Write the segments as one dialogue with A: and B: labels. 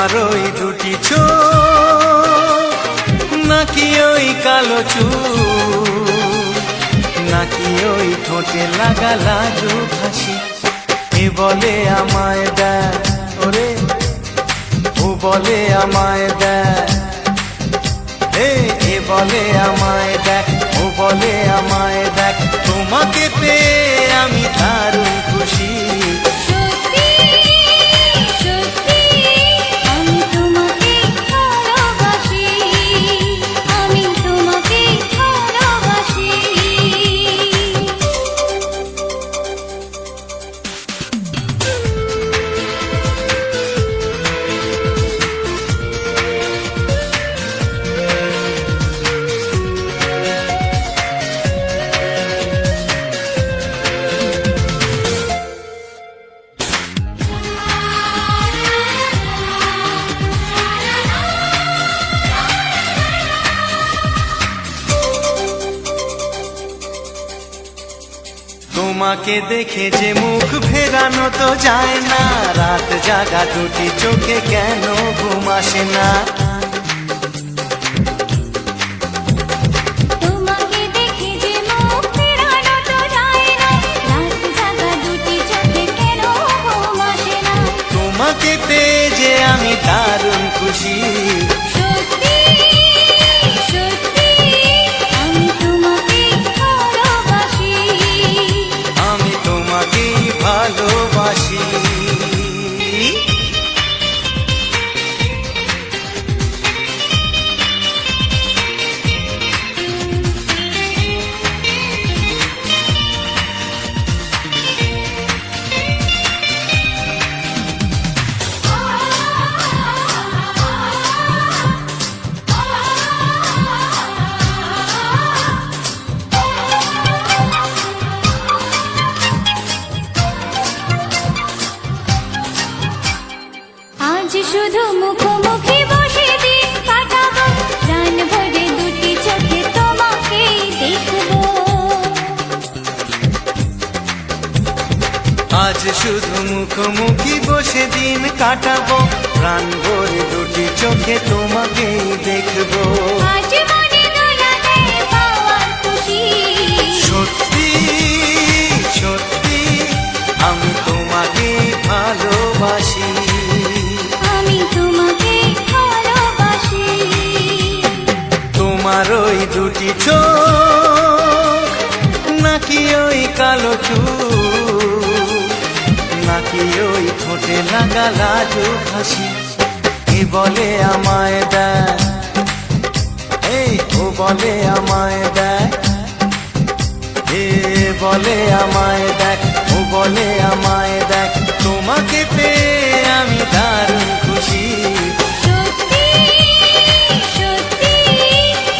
A: তোমার ওই দুটি চোখ, নাকি ওই কালো চুল, নাকি ওই ঠোঁটে লাগা লাজুক হাসি। এ বলে আমায় দেখ ওরে, ও বলে আমায় দেখ, এ বলে আমায় দেখ, ও বলে আমায় দেখ, তোমাকে পেয়ে আমি দারুণ খুশি। তোমাকে দেখে যে মুখ ফেরানো তো যায় না, রাত জাগা দুটি চোখে কেন ঘুম আসে না।
B: তোমাকে দেখে যে মুখ ফেরানো তো যায় না, রাত জাগা দুটি চোখে কেন ঘুম আসে না।
A: তোমাকে পেয়ে যে আমি দারুণ খুশি। ভালোবাসি
B: শুধু মুখোমুখি বসে দিন কাটাবো, প্রাণ ভরে দুটি চোখে তোমাকে দেখবো।
A: আজ শুধু মুখোমুখি বসে দিন কাটাবো, প্রাণ ভরে দুটি চোখে তোমাকেই দেখবো।
B: আজ মনে দোলাতে পাওয়ার খুশি,
A: সত্যি সত্যি আমি তোমাকে ভালোবাসি। তোমার ওই দুটি চোখ, নাকি ওই কালো চুল, নাকি ওই ঠোঁটে লাগা লাজুক হাসি। এ বলে আমায় দেখ, ও বলে আমায় দেখ, এ বলে আমায় দেখ, ও বলে আমায় দেখ, তোমাকে পেয়ে আমি দারুণ খুশি।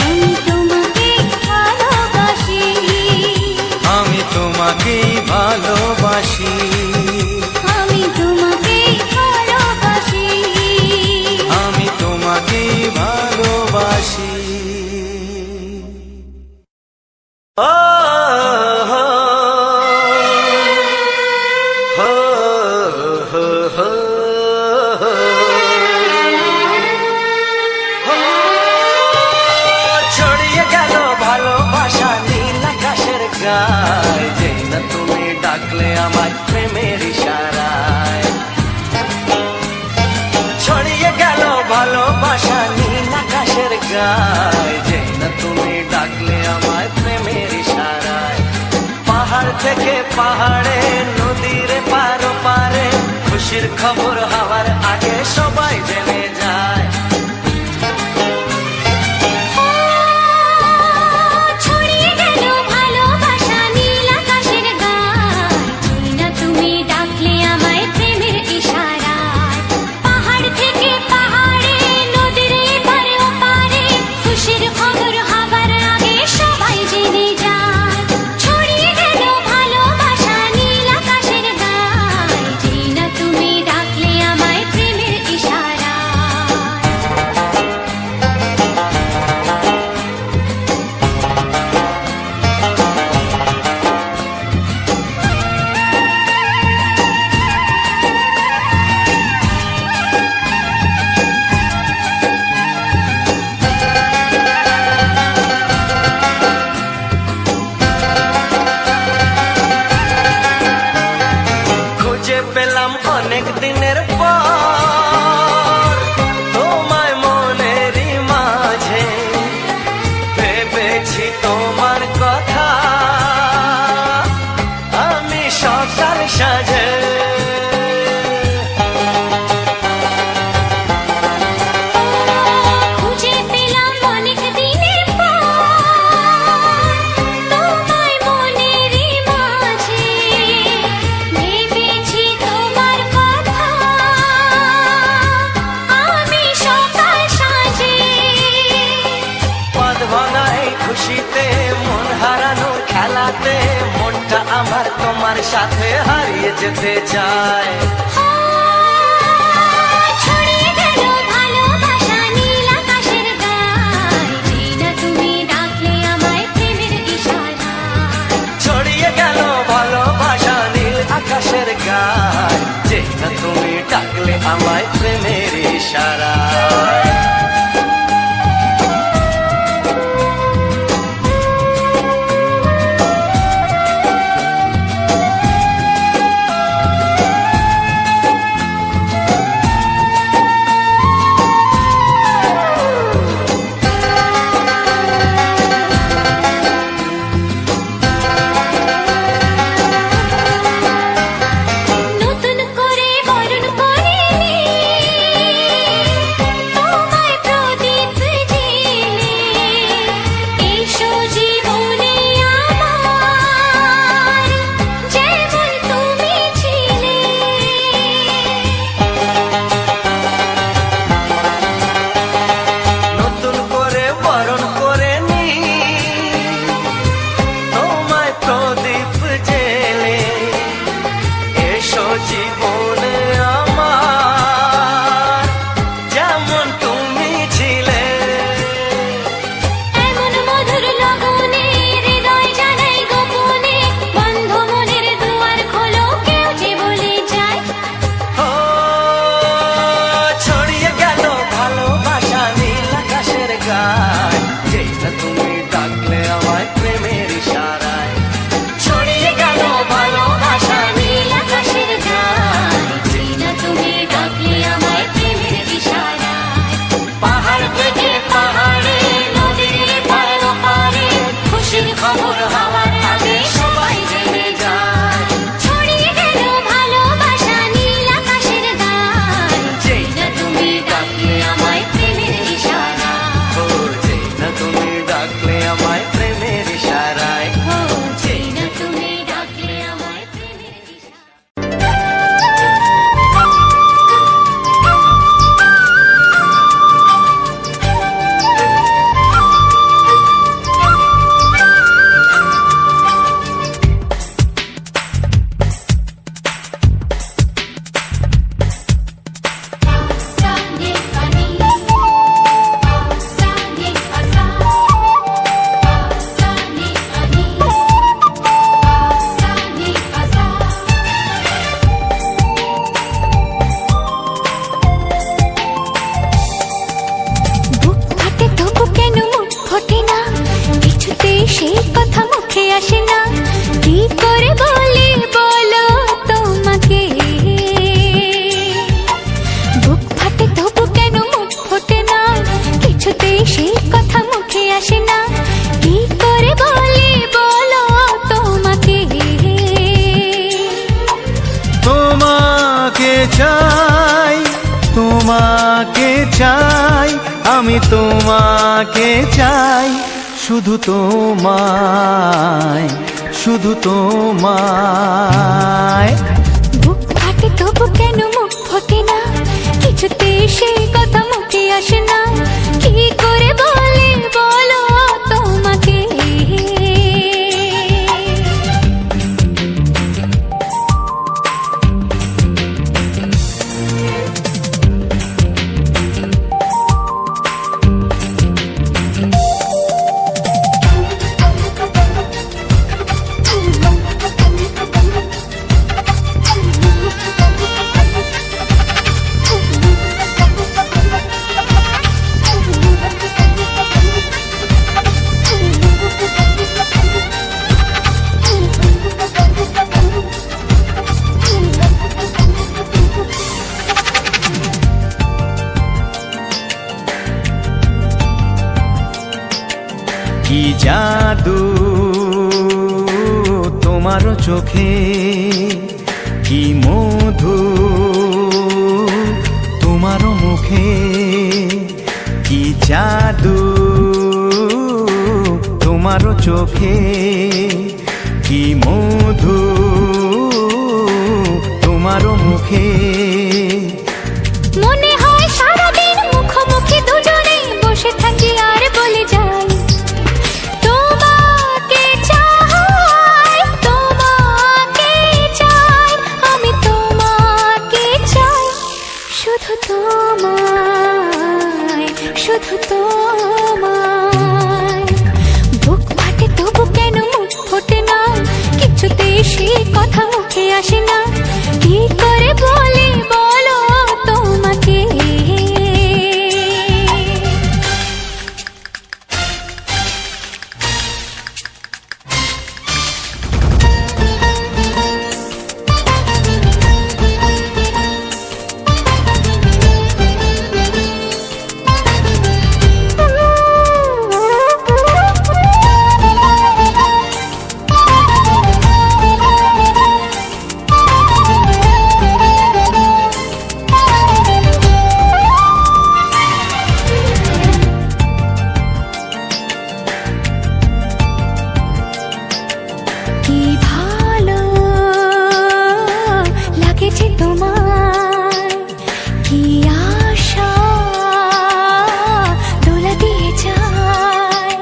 A: আমি তোমাকেই ভালোবাসি,
B: আমি তোমাকেই ভালোবাসি,
A: আমি তোমাকেই ভালোবাসি। ছড়িয়ে গেল ভালোবাসা নীল আকাশের গায়, যেই না তুমি ডাকলে আমার প্রেমের ইশারায়। ছড়িয়ে গেল ভালোবাসা নীল আকাশের গায়, যেই না তুমি ডাকলে আমার প্রেমের ইশারায়। পাহাড় থেকে পাহাড়ে, নদীর পারো পারে, খুশির খবর হওয়ার আগে সবাই জেনে যায়।
B: তুমি ডাকলে আমায় প্রেমের ইশারা।
A: ভেবেছি তোমার কথা আমি সকাল সাজে
B: খুঁজে পেলাম অনেক দিনের পর তোমায় মনেরই মাঝে ভেবেছি তোমার কথা আমি সকাল সাজে
A: পদ ভাঙা এই খুশিতে মন হারানোর খেলাতে মনটা আমার তোমার সাথে হারিয়ে যেতে চায়
B: ছড়িয়ে গেল ভালোবাসা নীল আকাশের গায়ে যেই না তুমি ডাকলে আমায় প্রেমের ইশারায়
A: ছড়িয়ে গেল ভালোবাসা নীল আকাশের গায় যে না তুমি ডাকলে আমায় প্রেমের ইশারায়
B: নতুন করে বরণ করে নি তোমায় প্রদীপ জেলে এসো জীবনে আমার যেমন তুমি ছিলে
A: নতুন করে বরণ করে নি তোমায় প্রদীপ জেলে এসো জীবনে আমার যেমন তুমি ছিলে
B: এমন মধুর লগনে হৃদয় জানাই গোপনে বন্ধ মনের দুয়ার খোলো কেউ যে বলে যায়
A: ও ছড়িয়ে গেল ভালোবাসা নীল আকাশের গায় যেই না তুমি ডাকলে আমায় প্রেমের ইশারায় ছড়িয়ে গেল ভালোবাসা নীল আকাশের গায়
B: যেই না তুমি ডাকলে আমায় প্রেমের ইশারায়
A: পাহাড় থেকে পাহাড়ে নদীর পার পারে খুশির খবর হওয়ার আগে সবাই জেনে যায়
B: ছড়িয়ে গেল ভালোবাসা নীল আকাশের গায়ে
A: যেই
B: না তুমি ডাকলে আমায় প্রেমের ইশারায়
A: ও যেই না তুমি ডাকলে আমায় প্রেমের ইশারায়
B: যেই না তুমি ডাকলে আমায় প্রেমের ইশারায় সানি কানি সানি আসা সানি কানি সানি আসা বুক ফাটে তবু কেন মুখ ফোটে না কিছুতে সেই কথা মুখে আসে না কি করে বলি বলো তোমাকে বুক ফাটে তবু কেন মুখ ফোটে না কিছুতে সেই কথা মুখে আসে না কি করে বলি বলো তোমাকে
C: তোমাকে চাই তোমাকে চাই আমি তোমাকে চাই শুধু তোমায় শুধু তোমায়
B: বুক ফাটে তবু কেন মুখ ফোটে না কিছুতে সেই কথা মুখে আসে না কি করে বলি বলো তোমাকে
C: কি জাদু তোমারও চোখে, কি মধু তোমারও মুখে, কি জাদু তোমারও চোখে, কি মধু তোমারও মুখে।
B: মনে হয় সারাদিন মুখোমুখি দুজনে বসে থাকি আর বলে যাই তোমাকে চাই, তোমাকে চাই, আমি তোমাকে চাই, শুধু তোমায়, শুধু তোমায়। বুক ফাটে তবু কেন মুখ ফোটে না, কিছুতেই সে কথা মুখে আসে না, কি করে বলি বলো তোমাকে। কি ভালো লাগেছে তোমায়, কি আশা দোলা দিয়ে যায়,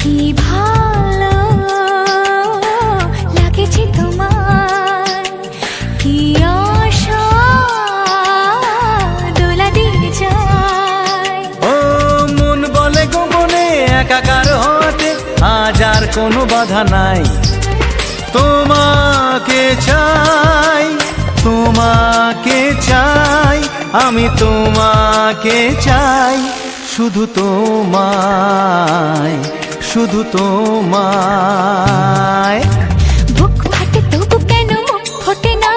B: কি ভালো লাগেছে তোমায়, কি আশা দোলা দিয়ে যায়।
C: ও মন বলে গোপনে একাকার হতে আজ আর কোনো বাধা নাই, তোমাকে চাই, তোমাকে চাই, আমি তোমাকে চাই, শুধু তোমায়, শুধু তোমায়।
B: বুক ফাটে তবু কেন মুখ ফোটে না,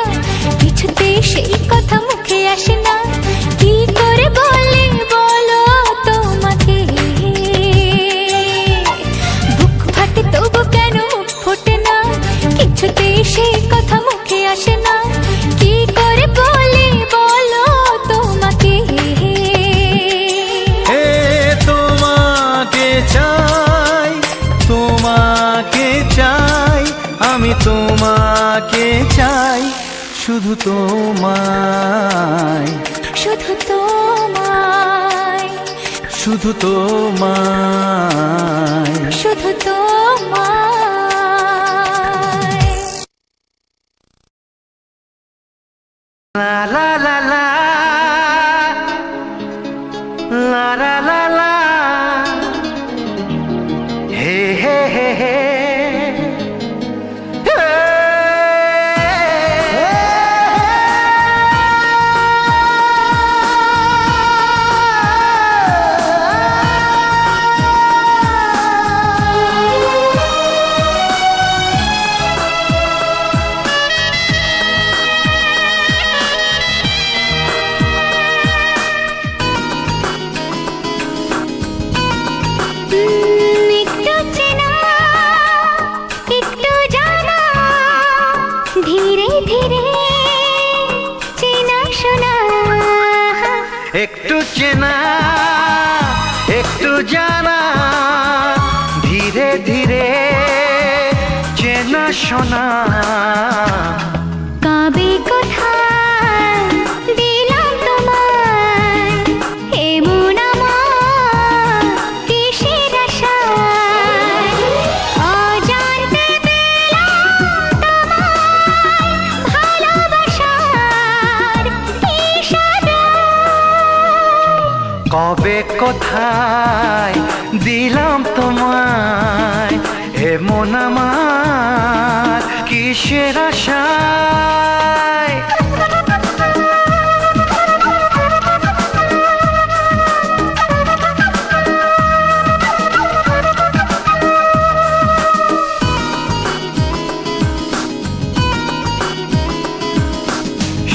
B: কিছুতে সেই কথা মুখে আসে না, কি করে বলে বলো তোমাকে। বুক ফাটে তবু কেন মুখ ফোটে না, কিছুতে সেই কথা মুখে আসে না, কি করে বলে বলো তোমাকে।
C: হে তোমাকে চাই, তোমাকে চাই, আমি তোমাকে চাই, শুধু তোমায়,
B: শুধু তোমায়,
C: শুধু তোমায়।
B: শুধু তোমায়।
A: লা লা লা লা লা লা লা লা, হে হে হে হে,
B: একটু চেনা, একটু জানা, ধীরে ধীরে চেনা শোনা।
A: একটু চেনা, একটু জানা, ধীরে ধীরে চেনা শোনা।
B: কবে কোথায় দিলাম তোমায় এমন আমার কিসের আশায়, অজান্তে পেলাম তোমায় ভালোবাসার ইশারায়।
A: কবে কোথায় দিলাম তোমায় এমন আমার কিসের আশায়।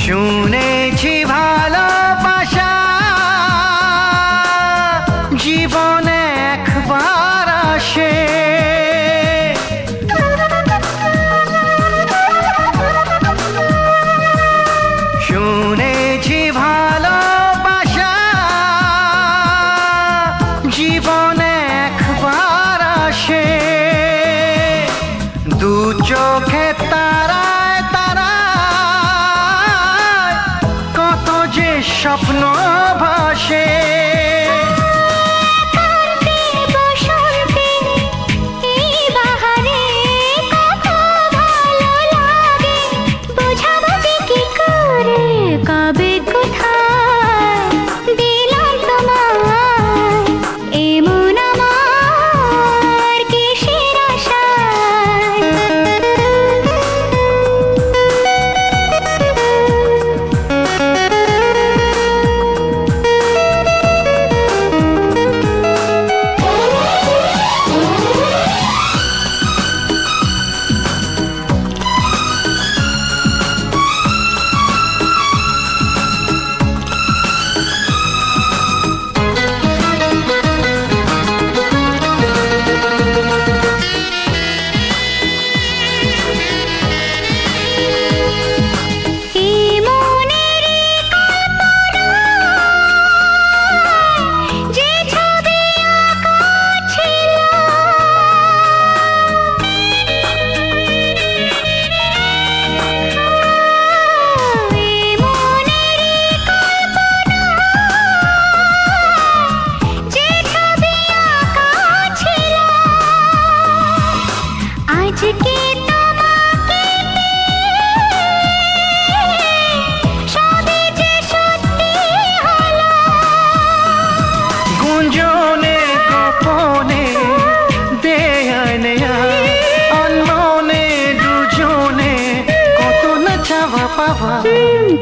A: শুনেছি ভালোবাসা জীবনে একবার আসে,
C: চোখে তারায় তারায় কত যে স্বপ্ন ভাসে।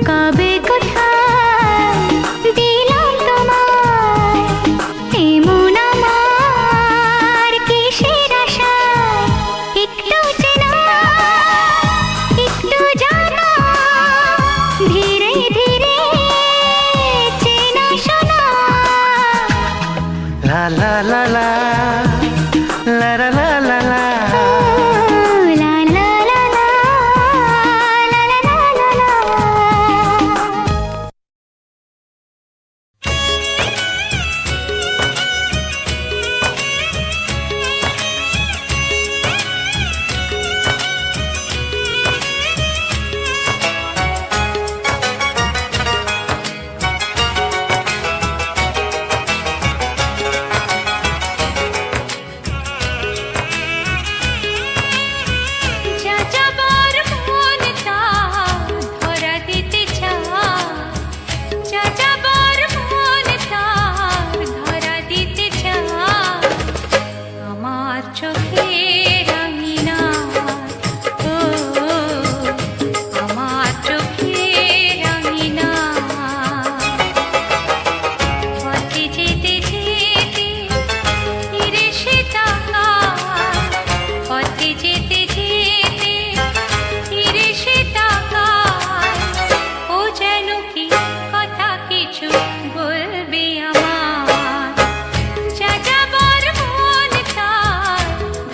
B: কবে কোথায় দিলাম তোমায় এমন আমার কিসের আশায়, একটু চেনা একটু জানা ধীরে ধীরে চেনা শোনা।
C: লা লা লা লা লা লা লা লা লা।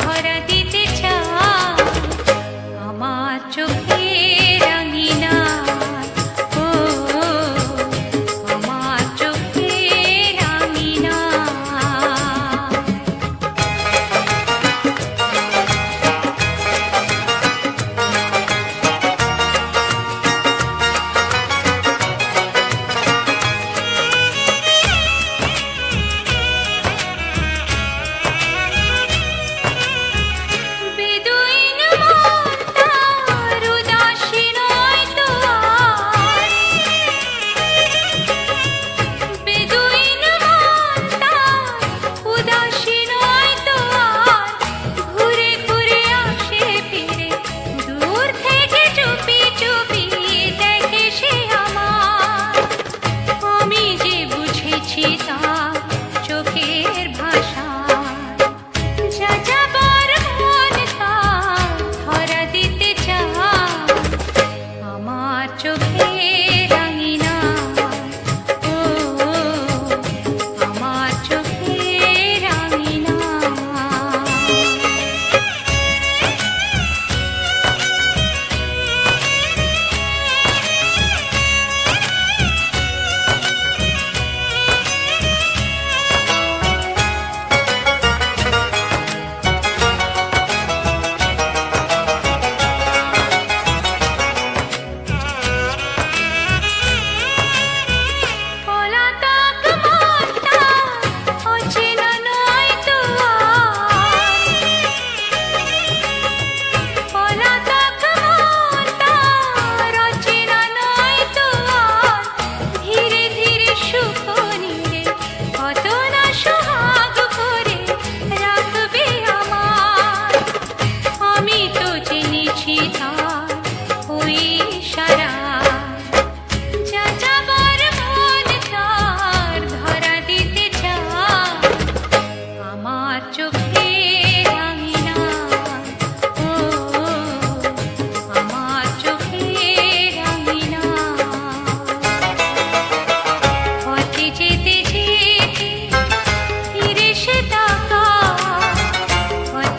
B: ভরা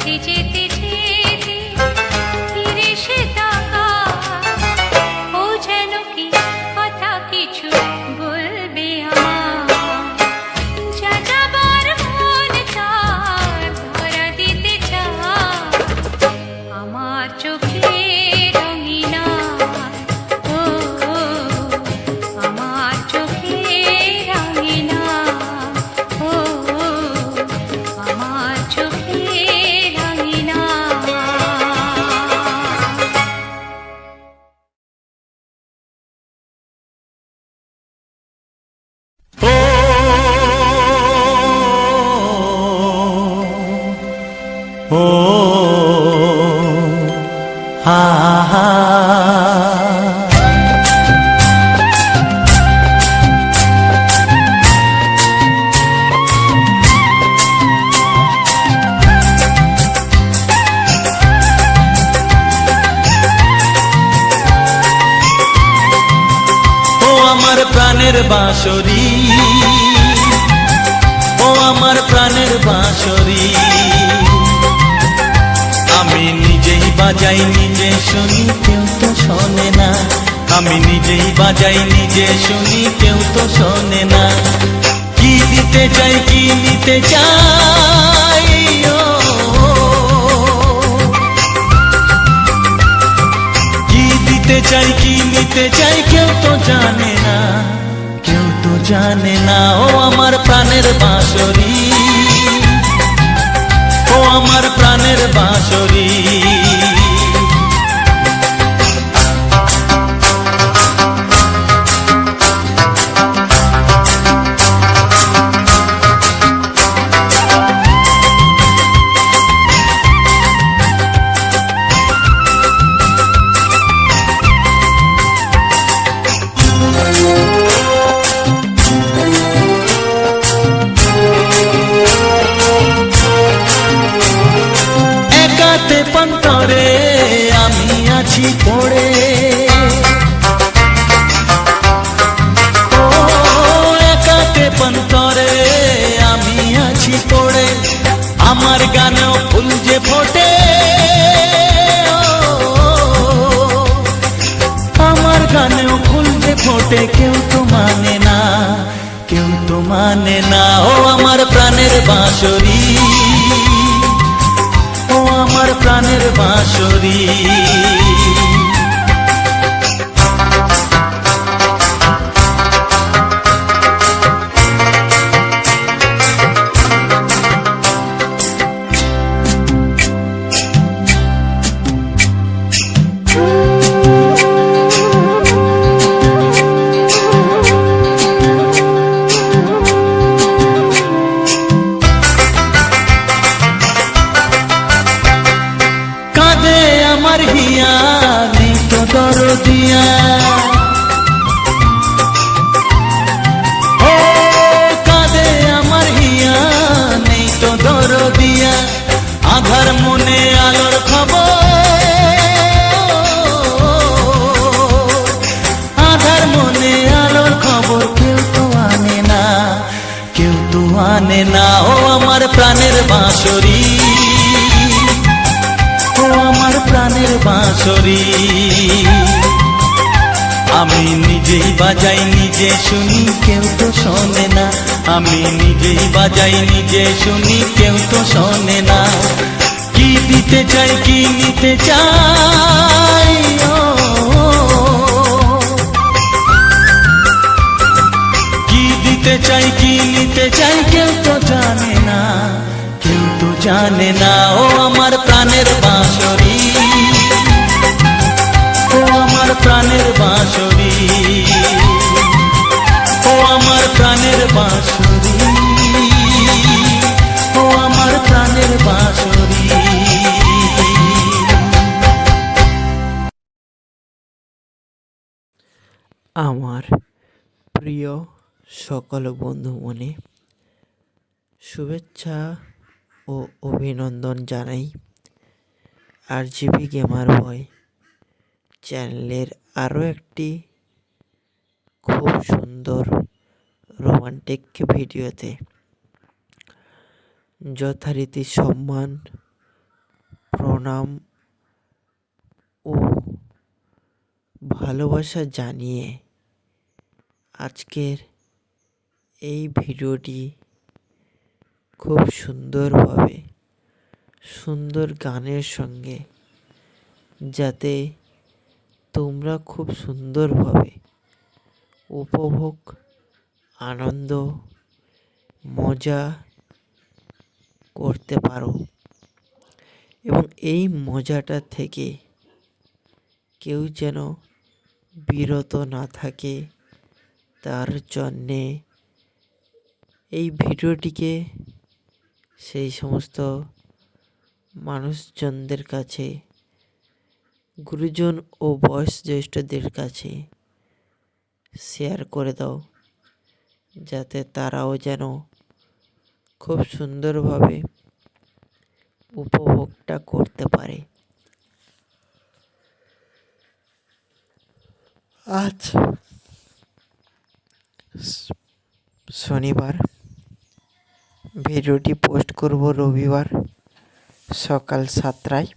B: পথে যেতে যেতে ফিরে সে তাকায়, ও যেন কি কথা কিছু বলবে আমার, যা যাবার মন তার ধরা দিতে চায় আমার চোখে রঙিনা। ও আমার চোখে রঙিনা, ও আমার চোখে রঙিনা।
C: ও হা হা ও আমার প্রাণের বাঁশরি, ও আমার প্রাণের বাঁশরি, আমি নিজেই বাজাই নিজে শুনি কেউ তো শোনে না, আমি নিজেই বাজাই নিজে শুনি কেউ তো শোনে না। কি দিতে চাই কি নিতে চাই, ও কি দিতে চাই কি নিতে চাই কেউ তো জানে না, কেউ তো জানে না। ও আমার প্রাণের বাঁশরি, ও আমার প্রাণের বাঁশরি, একাতে পন্তরে আমি আছি পড়ে, ও একাতে পন্তরে আমি আছি পড়ে, আমার গানেও ফুল যে ফোটে, আমার গানেও ফুল যে ফোটে, কেউ তো মানে না, কেউ তো মানে না। ও আমার প্রাণের বাঁশরি, ও আমার প্রাণের বাঁশরি, কাঁদে আমার হিয়া নেই তো দরদিয়া, ও কাঁদে আমার হিয়া নেই তো দরদিয়া, আধার মনে আলোর খবর, আধার মনে আলোর খবর কেউ তো আনে না, কেউ তো আনে না। ও আমার প্রাণের বাঁশরি, ও আমার প্রাণের বাঁশরি, আমি নিজেই বাজাই নিজে শুনি কেউ তো শোনে না, আমি নিজেই বাজাই নিজে শুনি কেউ তো শোনে না। কি দিতে চাই কি নিতে চাই, ও কি দিতে চাই কি নিতে চাই কেউ তো জানে না, কেউ তো জানে না। ও আমার প্রাণের বাঁশরি, ও আমার প্রাণের বাঁশরি, ও আমার প্রাণের বাঁশরি, ও আমার প্রাণের বাঁশরি।
D: আমার প্রিয় সকল বন্ধু মনে শুভেচ্ছা ও অভিনন্দন জানাই RGB গেমার বয় চ্যানেলের আরও একটি খুব সুন্দর রোমান্টিক ভিডিওতে। যথারীতি সম্মান প্রণাম ও ভালোবাসা জানিয়ে আজকের এই ভিডিওটি খুব সুন্দরভাবে সুন্দর গানের সঙ্গে, যাতে তোমরা খুব সুন্দরভাবে উপভোগ, আনন্দ, মজা করতে পারো এবং এই মজাটা থেকে কেউ যেন বিরত না থাকে, তার জন্যে এই ভিডিওটিকে সেই সমস্ত মানুষজনদের কাছে, গুরুজন ও বয়োজ্যেষ্ঠদের কাছে শেয়ার করে দাও, যাতে তারাও যেন খুব সুন্দরভাবে উপভোগটা করতে পারে। আজ শনিবার, ভিডিওটি পোস্ট করব রবিবার সকাল 7টায়।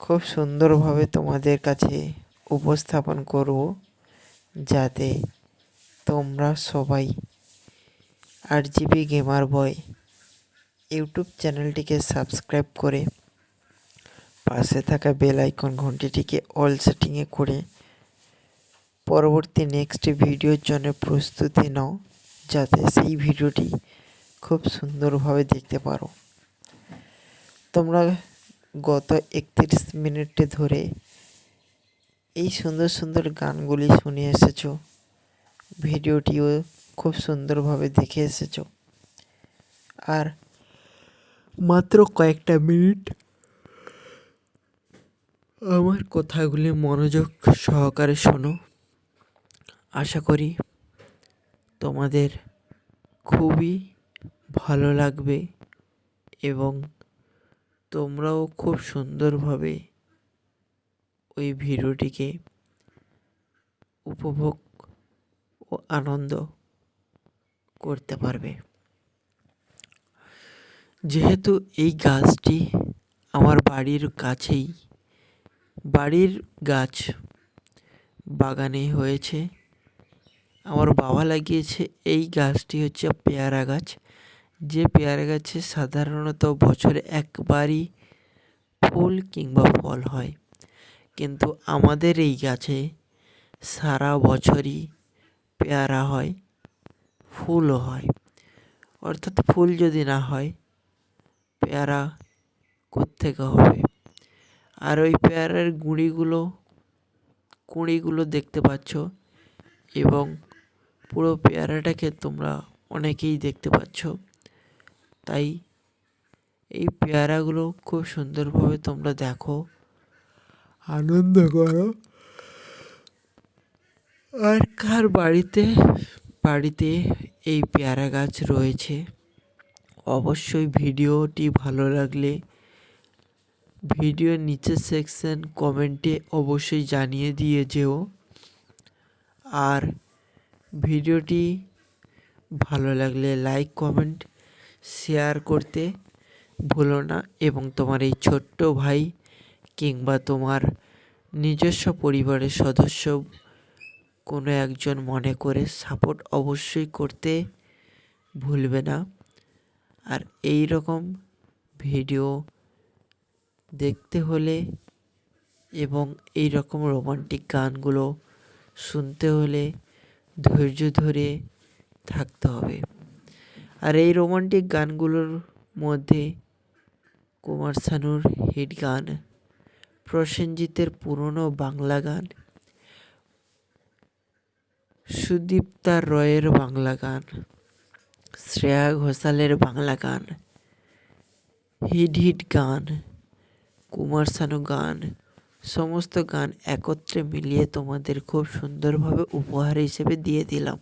D: খুব সুন্দরভাবে তোমাদের কাছে উপস্থাপন করব, যাতে তোমরা সবাই RGB গেমার বয় ইউটিউব চ্যানেলটিকে সাবস্ক্রাইব করে পাশে থাকা বেল আইকন ঘন্টিটিকে অল সেটিংয়ে করে পরবর্তী নেক্সট ভিডিওর জন্য প্রস্তুতি নাও, যাতে সেই ভিডিওটি খুব সুন্দরভাবে দেখতে পারো। তোমরা গত 31 মিনিট ধরে এই সুন্দর সুন্দর গানগুলি শুনে এসেছো, ভিডিওটিও খুব সুন্দরভাবে দেখে এসেছো, আর মাত্র কয়েকটা মিনিট আমার কথাগুলি মনোযোগ সহকারে শোনো। আশা করি তোমাদের খুবই ভালো লাগবে এবং তোমরাও খুব সুন্দরভাবে ওই ভিডিওটিকে উপভোগ ও আনন্দ করতে পারবে। যেহেতু এই গাছটি আমার বাড়ির কাছেই, বাড়ির গাছ বাগানে হয়েছে, আমার বাবা লাগিয়েছে। এই গাছটি হচ্ছে পেয়ারা গাছ, যে পেয়ারা গাছে সাধারণত বছরে একবারই ফুল কিংবা ফল হয়, কিন্তু আমাদের এই গাছে সারা বছরই পেয়ারা হয়, ফুলও হয়। অর্থাৎ ফুল যদি না হয়, পেয়ারা কোত্থেকে হবে? আর ওই পেয়ারার কুঁড়িগুলো দেখতে পাচ্ছ, এবং পুরো পেয়ারাটাকে তোমরা অনেকেই দেখতে পাচ্ছ। তাই এই পেয়ারাগুলো খুব সুন্দরভাবে তোমরা দেখো, আনন্দ করো। আর কার বাড়িতে এই পেয়ারা গাছ রয়েছে, অবশ্যই ভিডিওটি ভালো লাগলে ভিডিওর নিচের সেকশন কমেন্টে অবশ্যই জানিয়ে দিয়ে যেও। আর ভিডিওটি ভালো লাগলে লাইক, কমেন্ট, শেয়ার করতে ভুলো না, এবং তোমার এই ছোট্ট ভাই কিংবা তোমার নিজস্ব পরিবারের সদস্য কোনো একজন মনে করে সাপোর্ট অবশ্যই করতে ভুলবে না। আর এই রকম ভিডিও দেখতে হলে এবং এই রকম রোমান্টিক গানগুলো শুনতে হলে ধৈর্য ধরে থাকতে হবে। আর এই রোমান্টিক গানগুলোর মধ্যে কুমার শানুর হিট গান, প্রসেনজিতের পুরনো বাংলা গান, সুদীপ্তা রয়ের বাংলা গান, শ্রেয়া ঘোষালের বাংলা গান, হিট গান, কুমার শানু গান, সমস্ত গান একত্রে মিলিয়ে তোমাদের খুব সুন্দরভাবে উপহার হিসেবে দিয়ে দিলাম।